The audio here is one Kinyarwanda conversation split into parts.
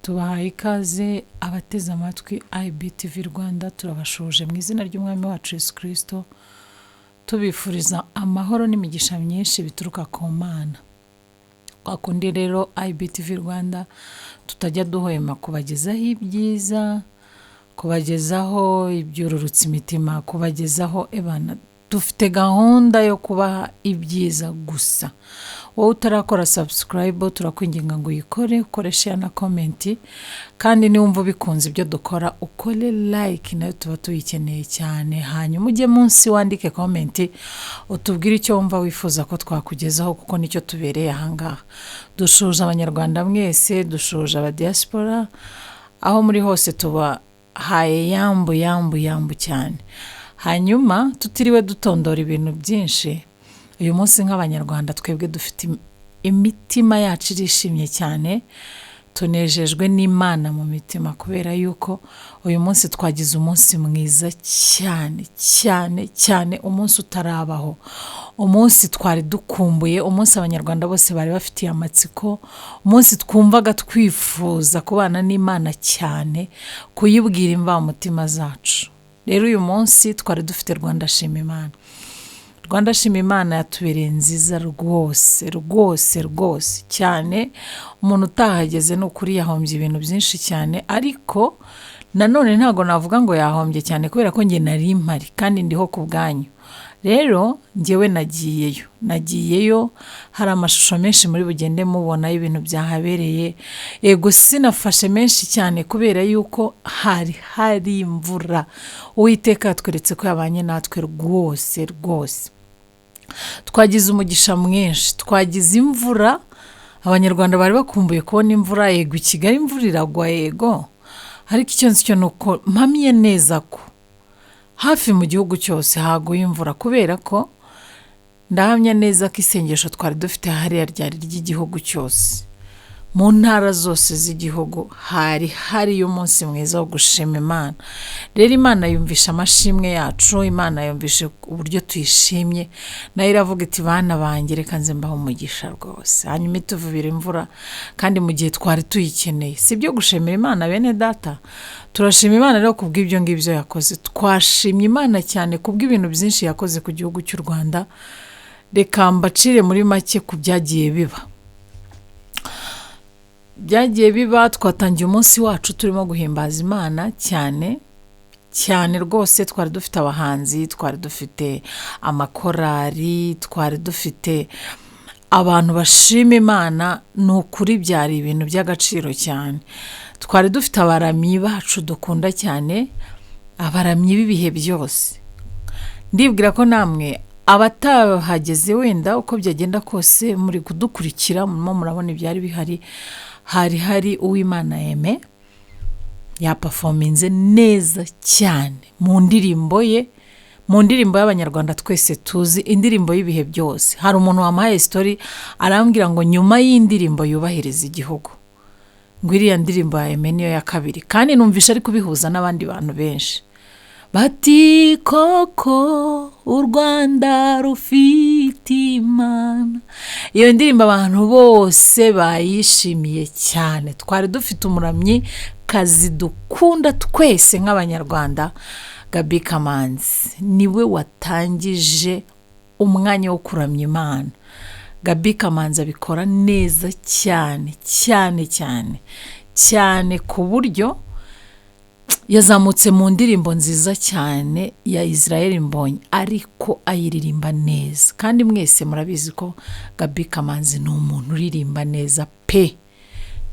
tubahaye ikaze abateze amatwi IBTV Rwanda, turabashuje mu izina ry'umwami wacu Yesu Kristo, tubifuriza amahoro n'imigisha myinshi bituruka ku Mana. Wakundi rero IBTV Rwanda tutajya duhwema kubagezaho ibyiza, kubagezaho ibyururutse imitima, kubagezaho dufite gahunda yo kubaha ibyiza gusa. Wowe utarakora subscribe turakwinginga ngo uyikore, ukore share na comment, kandi niwumva bikunze ibyo dukora ukore like, nayo tuba tuyikeneye cyane. Hanyuma ujye munsi wandike comment utubwire icyo wumva wifuza ko twakugezaho, kuko nicyo tubereye ahangaha. Dushuje abanyarwanda mwese, dushuje aba diaspora, aho muri hose tuba haye yambu cyane. Hanyuma tutiriwe dutondora ibintu byinshi, uyu munsi nk'abanyarwanda twebwe dufite imitima yacu irishimye cyane, tunejejwe n'Imana mu mitima, kubera yuko uyu munsi twagize umunsi mwiza cyane, umunsi utarabaho, umunsi twari dukumbuye, umunsi abanyarwanda bose bari bafitiye amatsiko, umunsi twumvaga twifuza kubana n'Imana cyane, kuyibwira imvamutima zacu. Rero uyu munsi twari dufite Rwanda Shima Imana. Rwanda Shima Imana yatubereye nziza rwose cyane. Umuntu utahageze no kuri yahombye ibintu byinshi cyane, ariko nanone ntago navuga ngo yahombye cyane, kubera ko nge nari mpari kandi ndiho ku bwanyu. Rero ngewe nagiyeyo, hari amashusho menshi muri bugende mubona y'ibintu byahabereye. Ego sinafashe menshi cyane kubera yuko hari imvura. Uwiteka yatweretse ko yabanye natwe rwose. Twagize umugisha mwinshi, twagize imvura. Abanyarwanda bari bakumbuye kubona imvura. Yego Kigali imvura iragwa, yego, ariko icyo nzi cyo nuko mpamiye neza ko hafi mu gihugu cyose haguye imvura, kubera ko ndahamya neza ko isengesho twari dufite hariya ryari ry'igihugu cyose, mu ntara zose z'igihugu hari umunsi mwiza wo gushima Imana. Rero Imana yumvisha amashimwe yacu, Imana yumvishe uburyo tuyishimye, nayo iravuga iti bana banjye reka nze mbaho umugisha rwose. Hanyuma ituvubira imvura kandi mu gihe twari tuyikeneye. Si byo gushimira Imana bene data? Turashima Imana rero kubw'ibyo ngibyo yakoze. Twashimye Imana cyane kubw'ibintu byinshi yakoze ku gihugu cy'u Rwanda. Reka mbacire muri make ku byagiye biba. Twatangiye umunsi wacu turimo guhimbaza Imana cyane rwose. Twari dufite abahanzi, twari dufite amakorari, twari dufite abantu bashima Imana. Ni ukuri byari ibintu by'agaciro cyane. Twari dufite abaramyi bacu dukunda cyane, abaramyi b'ibihe byose. Ndibwira ko namwe abatahageze wenda uko byagenda kose muri kudukurikira, murabona ibyari bihari. Hari Uwimana Aime yaperforminze neza cyane mu ndirimbo y'abanyarwanda twese tuzi, indirimbo y'ibihe byose. Hari umuntu wamuhaye story arambwira ngo nyuma y'indirimbo yubahiriza igihugu, ngo iriya ndirimbo ya Aime niyo ya kabiri, kandi numvisha ari kubihuza n'abandi bantu benshi. Bati koko u Rwanda rufite Imana. Iyo ndirimbo abantu bose bayishimiye cyane. Twari dufite umuramyi kazi dukunda twese nk'abanyarwanda, Gaby Kamanzi. Niwe watangije umwanya wo kuramya Imana. Gaby Kamanzi abikora neza cyane ku buryo yazamutse mu ndirimbo nziza cyane ya Israel Mbonyi, ariko ayiririmba neza. Kandi mwese murabizi ko Gaby Kamanzi ni umuntu uririmba neza pe,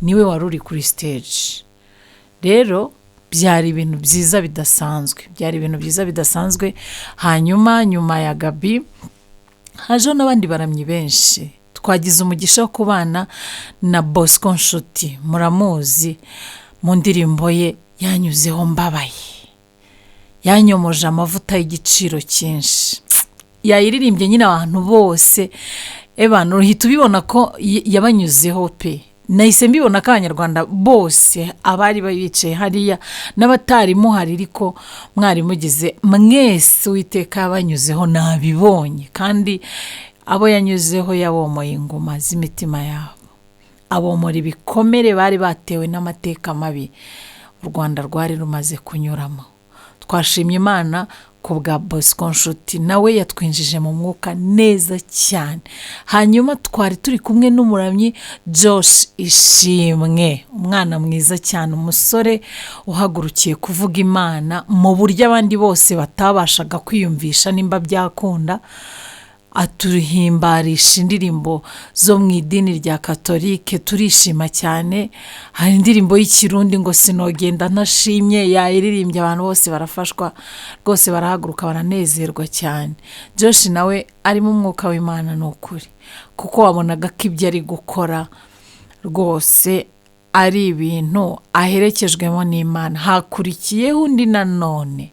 niwe wari uri kuri stage. Rero byari ibintu byiza bidasanzwe. Hanyuma nyuma ya Gaby haje n'abandi baramyi benshi. Twagize umugisha wo kubana na Bosco Nshuti, muramuzi, mu ndirimbo ye yanyuzeho mbabaye, yanyomoje amavuta y'igiciro cyinshi. Yayiririmbye nyine abantu bose, uhita ubibona ko yabanyuzeho pe. Nahise mbibona ko abanyarwanda bose abari bicaye hariya n'abatari muhari, ariko mwari mugize mwese Uwiteka yabanyuzeho, nabibonye. Kandi abo yanyuzeho yabomoye ingoma z'imitima yabo. abomora ibikomere bari batewe n'amateka mabi u Rwanda rwari rumaze kunyuramo. Twashimye Imana ku bwa Bosco Nshuti, nawe yatwinjije mu mwuka neza cyane. Hanyuma twari turi kumwe n'umuramyi Josh Ishimwe, umwana mwiza cyane, umusore uhagurukiye kuvuga Imana mu buryo abandi bose batabashaga kwiyumvisha nimba byakunda. Atuhimbarisha indirimbo zo mu idini rya Katolike, turishima cyane. Hari indirimbo y'ikirundi ngo sinogenda ntashimye, yayiririmbye abantu bose barafashwa rwose, barahaguruka baranezerwa cyane. Josh nawe arimo umwuka w'Imana n'ukuri, kuko wabonaga ko ibyo ari gukora rwose ari ibintu aherekejwemo n'Imana. Hakurikiyeho undi nanone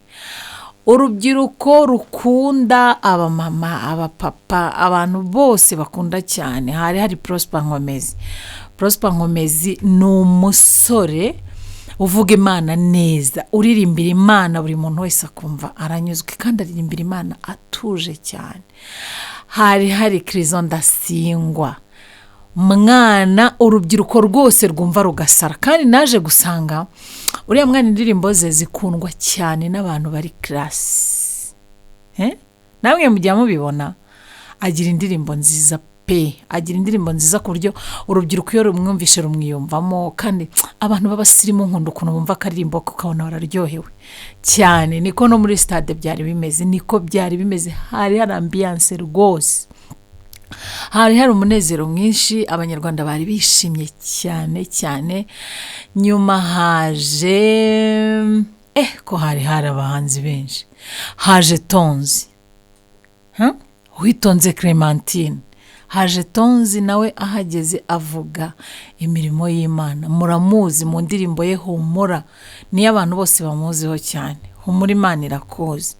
urubyiruko rukunda, abamama, abapapa, abantu bose bakunda cyane. Hari Prosper Nkomezi. Prosper Nkomezi ni umusore uvuga Imana neza, uririmbira Imana buri muntu wese akumva aranyuzwe, kandi aririmbira Imana atuje cyane. Hari Krizo Ndasingwa, mwana urubyiruko rwose rwumva rugasara, kandi naje gusanga uriya mwana indirimbo ze zikundwa cyane n'abantu bari class. Namwe mujya mubibona, agira indirimbo nziza pe, agira indirimbo nziza ku buryo urubyiruko iyo rumwumvishe rumwiyumvamo, kandi abantu b'abasirimu nkunda ukuntu bumva akaririmbo ukabona bararyohewe cyane. Niko no muri stade byari bimeze, niko byari bimeze. Hari ambiance rwose, hari umunezero mwinshi, abanyarwanda bari bishimye cyane cyane. Nyuma haje ko hari abahanzi benshi. Haje Tonzi, Witonze Clementine. Haje Tonzi nawe ahageze avuga imirimo y'Imana, muramuzi mu ndirimbo ye Humura, niyo abantu bose bamuziho cyane. Humura Imana irakoze,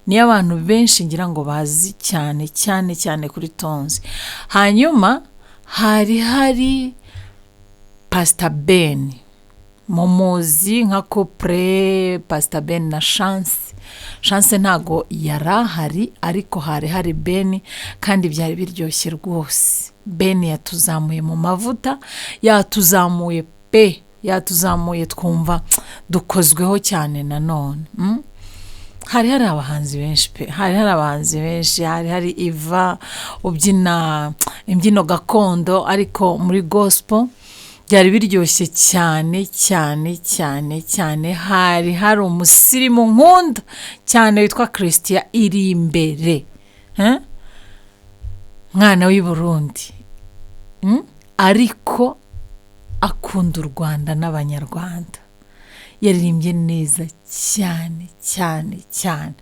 niyo abantu benshi ngira ngo bazi cyane cyane cyane kuri Tonzi. Hanyuma hari Pastor Ben, mumuzi nka couple Pastor Ben na Chance ntago yarahari, ariko hari Ben, kandi byari biryoshye rwose. Ben yatuzamuye mu mavuta, yatuzamuye pe, yatuzamuye twumva dukozweho cyane nanone. Hari abahanzi benshi pe, hari abahanzi benshi. Hari Iva ubyina imbyino gakondo, ariko muri gospel byari biryoshye cyane cyane cyane cyane. Hari umusirimu nkunda cyane witwa Christian iri imbere, mwana w'i Burundi, ariko akunda u Rwanda n'abanyarwanda. Yaririmbye neza cyane cyane cyane.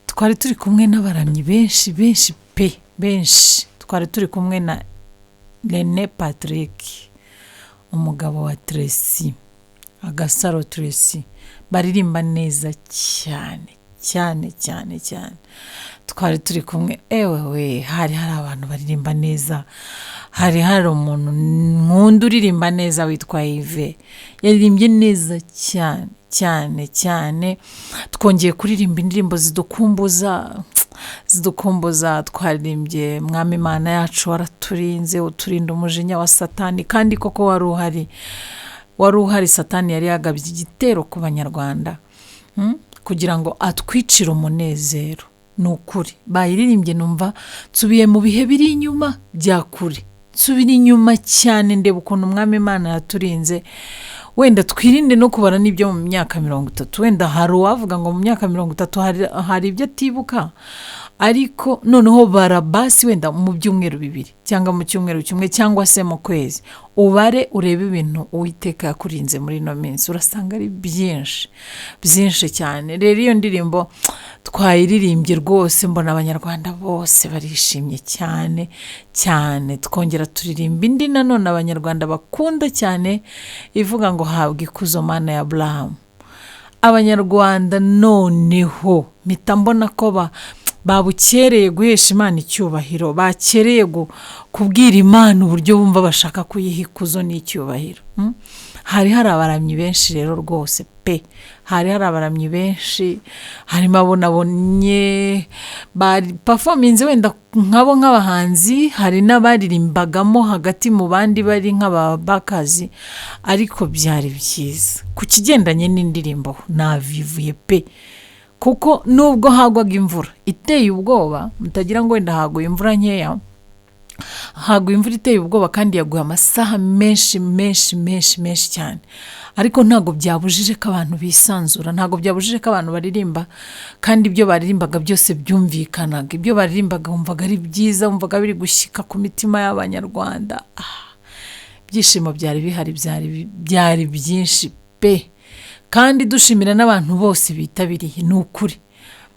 Twari turi kumwe n'abaramyi benshi pe, benshi. Twari turi kumwe na René Patrick, umugabo wa Tracy, Agasaro Tracy, baririmba neza cyane cyane cyane cyane. Twari turi kumwe, hari abantu baririmba neza. Hari umuntu nkunda uririmba neza witwa Yves, yaririmbye neza cyane cyane cyane. Twongeye kuririmba indirimbo zidukumbuza. Twaririmbye Mwami Imana yacu waraturinze, uturinda umujinya wa Satani, kandi koko wari uhari. Satani yari yagabye igitero ku banyarwanda kugira ngo atwicire umunezero. Nukuri bayiririmbye, numva nsubiye mu bihe biri inyuma bya kure, nsubira inyuma cyane, ndeba ukuntu Umwami Imana yaturinze. Wenda twirinde no kubara n'ibyo mu myaka 30. Wenda hari uwavuga ngo mu myaka 30 hari ibyo atibuka, ariko noneho barabasi wenda mu byumweru 2 cyangwa mu cyumweru 1 cyangwa se mu kwezi, ubare urebe ibintu Uwiteka yakurinze muri no minsi, urasanga ari byinshi cyane. Rero iyo ndirimbo twayiririmbye rwose, mbona abanyarwanda bose barishimye cyane cyane. Twongera turirimba indi nanone abanyarwanda bakunda cyane, ivuga ngo habwa ikuzo Mana ya Abraham. Abanyarwanda noneho mpita mbona ko babukereye guhesha Imana icyubahiro, bakereye kubwira Imana uburyo bumva bashaka kuyiha ikuzo n'icyubahiro. Hari abaramyi benshi rero rwose pe, hari abaramyi benshi, harimo abo nabonye bari performance wenda nk'abo nk'abahanzi, hari n'abaririmbagamo hagati mu bandi bari nk'ababakazi, ariko byari byiza. Ku kigendanye n'indirimbo navivuye pe, kuko nubwo hagwaga imvura iteye ubwoba, mutagira ngo wenda haguye imvura nkeya, haguye imvura iteye ubwoba kandi yaguye amasaha menshi cyane, ariko ntago byabujije ko abantu bisanzura, ntago byabujije ko abantu baririmba, kandi ibyo baririmbaga byose byumvikanaga, ibyo baririmbaga wumvaga ari byiza, wumvaga biri gushyika ku mitima y'Abanyarwanda. Ibyishimo byari bihari, byari byinshi pe, kandi dushimira n'abantu bose bitabiriye. Ni ukuri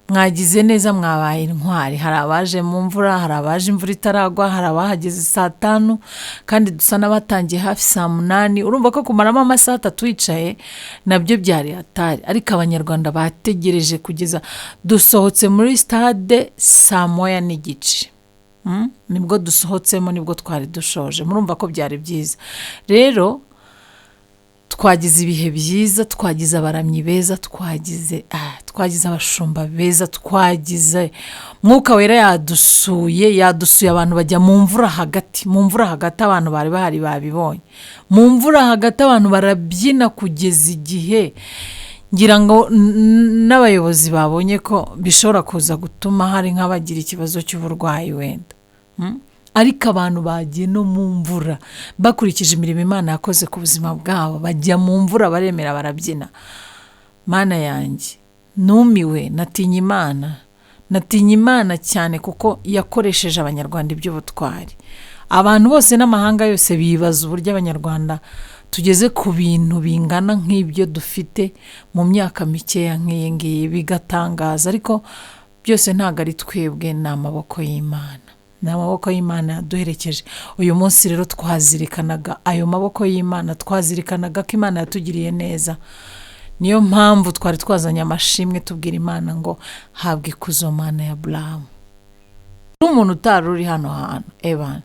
mwagize neza, mwabaye intwari. Hari abaje mu mvura, hari abaje imvura itaragwa, hari abahageze saa 5, kandi dusa n'abatangiye hafi saa 8. Urumva ko kumaramo amasaha 3 wicaye nabyo byari hatari, ariko Abanyarwanda bategereje kugeza dusohotse muri stade saa 1:15. Nibwo dusohotsemo, nibwo twari dushoje. Murumva ko byari byiza. Rero twagize ibihe byiza, twagize abaramyi beza, twagize abashumba beza, twagize Mwuka Wera yadusuye abantu bajya mu mvura hagati, abantu bari bahari babibonye. Mu mvura hagati abantu barabyina kugeza igihe ngira ngo n'abayobozi babonye ko bishobora kuza gutuma hari nk'abagira ikibazo cy'uburwayi wenda. Ariko abantu bagiye no mu mvura bakurikije imirimo Imana yakoze ku buzima bwabo, bajya mu mvura baremera barabyina. Mana yanjye, numiwe, natinye Imana cyane, kuko yakoresheje Abanyarwanda iby'ubutwari. Abantu bose n'amahanga yose bibaza uburyo Abanyarwanda tugeze ku bintu bingana nk'ibyo dufite mu myaka mikeya nk'iyi ngiyi, bigatangaza. Ariko byose ntabwo ari twebwe, ni amaboko y'Imana. Ni amaboko y'Imana yaduherekeje. Uyu munsi rero twazirikanaga ayo maboko y'Imana, twazirikanaga ko Imana yatugiriye neza. Niyo mpamvu twari twazanye amashimwe tubwira Imana ngo habwe ikuzo Mana ya Aburahamu. Umuntu utari uri hano hantu ebana,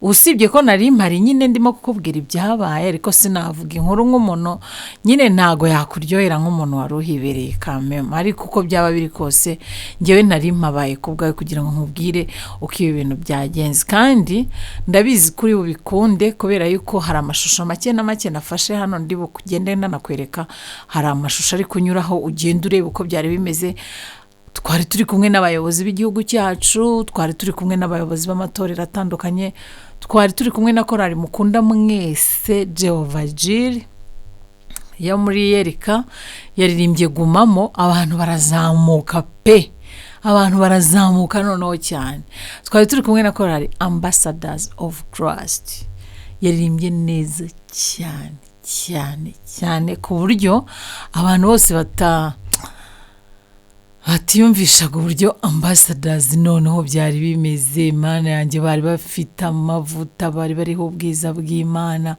usibye ko nari mpari nyine ndimo kukubwira ibyabaye, ariko sinavuga inkuru nk'umuntu nyine, ntago yakuryohera nk'umuntu wari uhibereye kameme. Ariko uko byaba biri kose, njyewe nari mpabaye kubwawe kugira ngo nkubwire uko ibi bintu byagenze, kandi ndabizi kuri bubikunde, kubera yuko hari amashusho make nafashe hano ndi bukugende nanakwereka. Hari amashusho ari kunyuraho, ugenda ureba uko byari bimeze. Twari turi kumwe n'abayobozi b'igihugu cyacu, twari turi kumwe n'abayobozi b'amatorero atandukanye, twari turi kumwe na korali mukunda mwese Jehovah Jireh yo muri Yerika, yaririmbye Gumamo. Abantu barazamuka pe, abantu barazamuka noneho cyane. Twari turi kumwe na korali Ambassadors of Christ, yaririmbye neza cyane ku buryo abantu bose batiyumvishaga uburyo Ambassadors noneho byari bimeze. Imana yanjye, bari bafite amavuta, bari bariho ubwiza bw'Imana,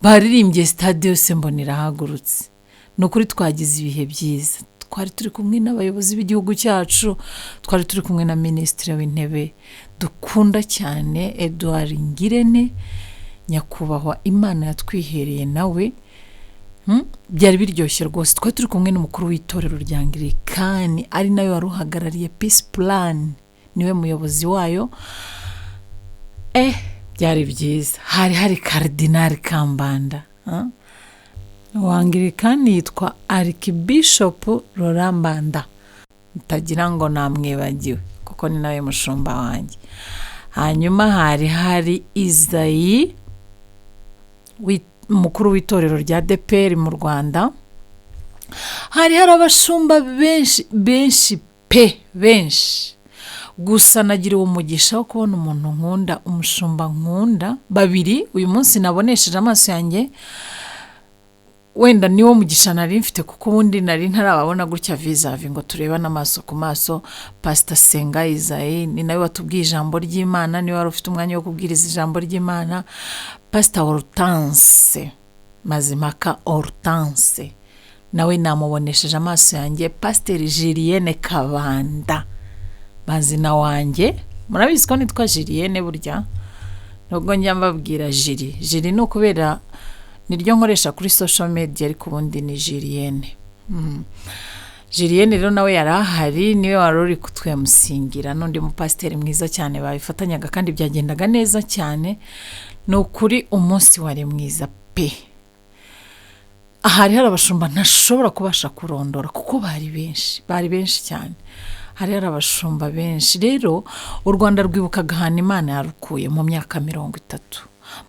baririmbye stade yose mbonera hagurutse. No kuri twagize ibihe byiza. Twari turi kumwe n'abayobozi b'igihugu cyacu, twari turi kumwe na Minisitiri w'Intebe dukunda cyane Edouard Ngirente, nyakubahwa. Imana yatwihereye nawe, byari biryoshye rwose. Twari turi kumwe n'umukuru w'itorero rya Anglikani, ari nawe wari uhagarariye Peace Plan, niwe muyobozi wayo. Byari byiza. Hari Cardinal Kambanda wa Anglikani, yitwa Archbishop Laurent Mbanda, mutagira ngo namwibagiwe kuko ni nawe mushumba wanjye. Hanyuma hari Isayi, umukuru w'itorero rya DPR mu Rwanda. Hari abashumba benshi gusa nagiriwe umugisha wo kubona umuntu nkunda, umushumba nkunda babiri uyu munsi nabonesheje amaso yanjye. Wenda niwo mugisha nari mfite, kuko ubundi nari ntarababona gutya vis-a-vis ngo turebane amaso ku maso. Pastor Senga Isayi ni nawe watubwiye ijambo ry'Imana, niwe wari ufite umwanya wo kubwiriza ijambo ry'Imana. Pastor Hortense Mazimaka Hortense nawe namubonesheje amaso yanjye. Pastor Julienne Kabanda bazina wanjye, murabizi ko nitwa Julienne burya, nubwo njya mbabwira Jiri ni ukubera niryo nkoresha kuri social media, ariko ubundi ni Julienne. Julienne rero nawe yari ahari, niwe wari uri kutwemusingira, n'undi mupasiteri mwiza cyane babifatanyaga kandi byagendaga neza cyane. Ni ukuri umunsi wari mwiza pe. Hari abashumba ntashobora kubasha kurondora kuko bari benshi cyane. Hari abashumba benshi. Rero u Rwanda rwibukaga ahantu Imana yarukuye mu myaka 30.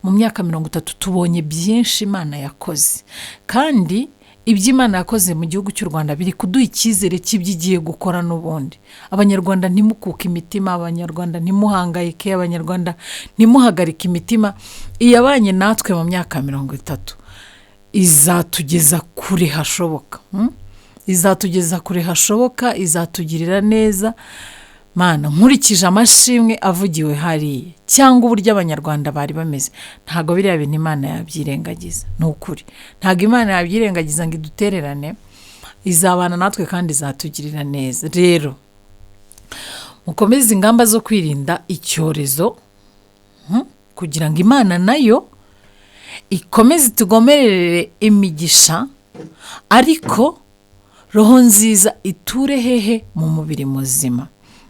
Mu myaka 30 tubonye byinshi Imana yakoze, kandi iby'Imana yakoze mu gihugu cy'u Rwanda biri kuduha icyizere cy'ibyigiye gukora n'ubundi. Abanyarwanda ntimukuke imitima, Abanyarwanda ntimuhangayike, Abanyarwanda ntimuhagarike imitima. Iyabanye natwe mu myaka 30 izatugeza kure hashoboka. Izatugeza kure hashoboka, izatugirira neza. Mana, nkurikije amashimwe avugiwe hariya cyangwa uburyo Abanyarwanda bari bameze, ntago biriya bintu Imana yabyirengagiza. Ni ukuri ntago Imana yabyirengagiza ngo idutererane, izabana natwe kandi izatugirira neza. Rero mukomeze ingamba zo kwirinda icyorezo, kugira ngo Imana nayo ikomeze tugomerere imigisha, ariko roho nziza iture hehe mu mubiri muzima.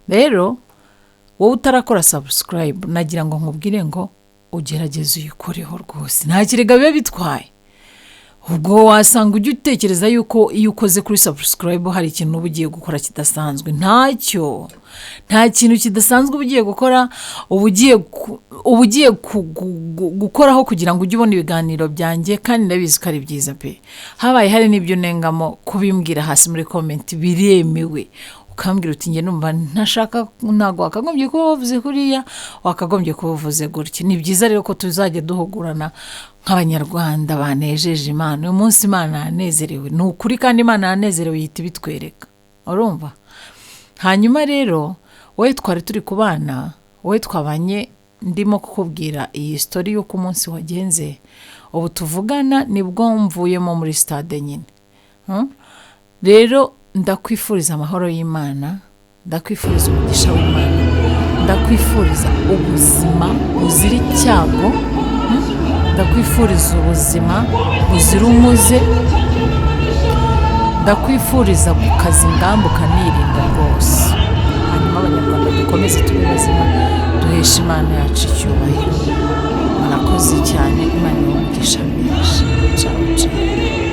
Rero wowe utarakora subscribe, nagira ngo nkubwire ngo ugerageze uyikoreho rwose, nta kirega biba bitwaye. Ubwo wasanga ujye utekereza yuko iyo ukoze kuri subscribe hari ikintu uba ugiye gukora kidasanzwe. Ntacyo, nta kintu kidasanzwe uba ugiye gukora. Uba ugiye gukoraho kugira ngo ujye ubona ibiganiro byanjye, kandi ndabizi ko ari byiza pe. Habaye hari n'ibyo nengamo kubimbwira hasi muri comment, biremewe. Ukambwira uti nge numva ntashaka, ntago wakagombye kuba wavuze kuriya, wakagombye kuba uvuze gutya. Ni byiza rero ko tuzajya duhugurana nk'Abanyarwanda banejeje Imana. Uyu munsi Imana yanezerewe, ni ukuri, kandi Imana yanezerewe yita bitwereka, urumva. Hanyuma rero wowe twari turi kubana, wowe twabanye ndimo kukubwira iyi story y'uko umunsi wagenze. Ubu tuvugana nibwo mvuyemo muri stade nyine. Rero ndakwifuriza amahoro y'Imana, ndakwifuriza umugisha w'Imana, ndakwifuriza ubuzima buzira icyago, ndakwifuriza ubuzima buzira umuze, ndakwifuriza gukaza ingamba ukanirinda rwose. Hanyuma Abanyarwanda dukomeze tube bazima, duheshe Imana yacu icyubahiro. Murakoze cyane, Imana y'umugisha mwinshi. Ciao ciao.